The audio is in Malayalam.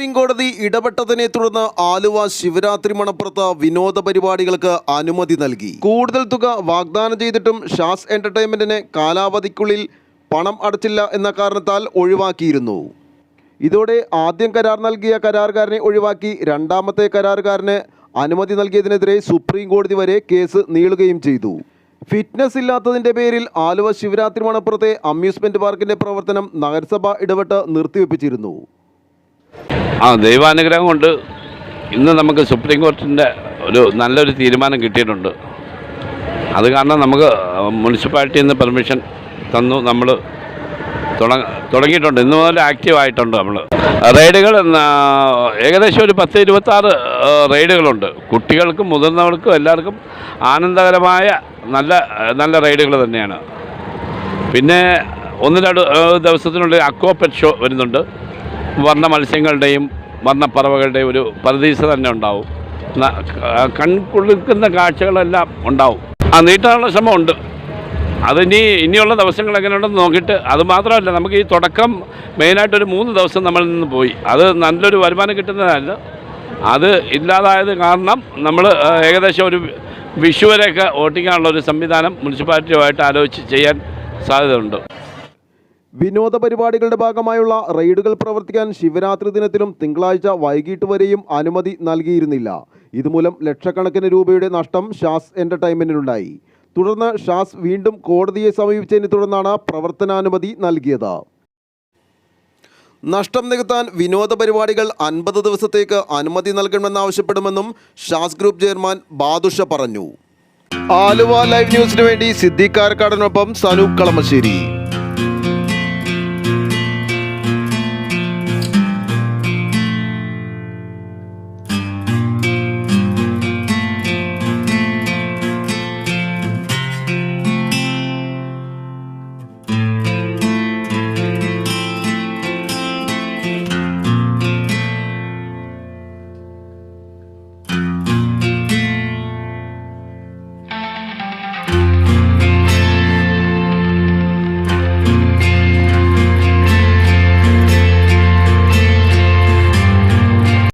സുപ്രീം കോടതി ഇടപെട്ടതിനെ തുടർന്ന് ആലുവ ശിവരാത്രി മണപ്പുറത്ത് വിനോദ പരിപാടികൾക്ക് അനുമതി നൽകി. കൂടുതൽ തുക വാഗ്ദാനം ചെയ്തിട്ടും ഷാസ് എന്റർടൈൻമെന്റിനെ കാലാവധിക്കുള്ളിൽ പണം അടച്ചില്ല എന്ന കാരണത്താൽ ഒഴിവാക്കിയിരുന്നു. ഇതോടെ ആദ്യം കരാർ നൽകിയ കരാറുകാരനെ ഒഴിവാക്കി രണ്ടാമത്തെ കരാറുകാരന് അനുമതി നൽകിയതിനെതിരെ സുപ്രീം കോടതി വരെ കേസ് നീളുകയും ചെയ്തു. ഫിറ്റ്നസ് ഇല്ലാത്തതിൻ്റെ പേരിൽ ആലുവ ശിവരാത്രി മണപ്പുറത്തെ അമ്യൂസ്മെന്റ് പാർക്കിന്റെ പ്രവർത്തനം നഗരസഭ ഇടപെട്ട് നിർത്തിവെപ്പിച്ചിരുന്നു. ദൈവാനുഗ്രഹം കൊണ്ട് ഇന്ന് നമുക്ക് സുപ്രീം കോടതിൻ്റെ നല്ലൊരു തീരുമാനം കിട്ടിയിട്ടുണ്ട്. അത് കാരണം നമുക്ക് മുനിസിപ്പാലിറ്റിയിൽ നിന്ന് പെർമിഷൻ തന്നു. നമ്മൾ തുടങ്ങിയിട്ടുണ്ട്. ഇന്ന് മുതൽ ആക്റ്റീവായിട്ടുണ്ട്. നമ്മൾ റൈഡുകൾ ഏകദേശം ഒരു 10-26 റൈഡുകളുണ്ട്. കുട്ടികൾക്കും മുതിർന്നവർക്കും എല്ലാവർക്കും ആനന്ദകരമായ നല്ല റൈഡുകൾ തന്നെയാണ്. പിന്നെ 1-2 ദിവസത്തിനുള്ളിൽ അക്വാ പെറ്റ് ഷോ വരുന്നുണ്ട്. വർണ്ണ മത്സ്യങ്ങളുടെയും വർണ്ണപ്പറവകളുടെയും ഒരു പരദീസ തന്നെ ഉണ്ടാവും. കൺകുളിർക്കുന്ന കാഴ്ചകളെല്ലാം ഉണ്ടാവും. നീട്ടാനുള്ള ശ്രമമുണ്ട്. ഇനിയുള്ള ദിവസങ്ങൾ എങ്ങനെയുണ്ടെന്ന് നോക്കിയിട്ട്, അതുമാത്രമല്ല നമുക്ക് ഈ തുടക്കം മെയിനായിട്ടൊരു 3 ദിവസം നമ്മളിൽ നിന്ന് പോയി. അത് നല്ലൊരു വരുമാനം കിട്ടുന്നതല്ല. അത് ഇല്ലാതായത് കാരണം നമ്മൾ ഏകദേശം ഒരു വിഷു വരെയൊക്കെ ഓട്ടിക്കാനുള്ള ഒരു സംവിധാനം മുനിസിപ്പാലിറ്റിയുമായിട്ട് ആലോചിച്ച് ചെയ്യാൻ സാധ്യതയുണ്ട്. വിനോദ പരിപാടികളുടെ ഭാഗമായുള്ള റൈഡുകൾ പ്രവർത്തിക്കാൻ ശിവരാത്രി ദിനത്തിലും തിങ്കളാഴ്ച വൈകിട്ട് വരെയും അനുമതി നൽകിയിരുന്നില്ല. ഇതുമൂലം ലക്ഷക്കണക്കിന് രൂപയുടെ നഷ്ടം ഷാസ് എന്റർടൈൻമെന്റിനുണ്ടായി. തുടർന്ന് ഷാസ് വീണ്ടും കോടതിയെ സമീപിച്ചതിനെ തുടർന്നാണ് പ്രവർത്തനാനുമതി നൽകിയത്. നഷ്ടം നികത്താൻ വിനോദ പരിപാടികൾ 50 ദിവസത്തേക്ക് അനുമതി നൽകണമെന്നാവശ്യപ്പെടുമെന്നും ഷാസ് ഗ്രൂപ്പ് ചെയർമാൻ ബാദുഷ പറഞ്ഞു. ആലുവ ലൈവ് ന്യൂസിനു വേണ്ടി സിദ്ദീഖ് കാരക്കാടനൊപ്പം സനൂപ് കളമശ്ശേരി.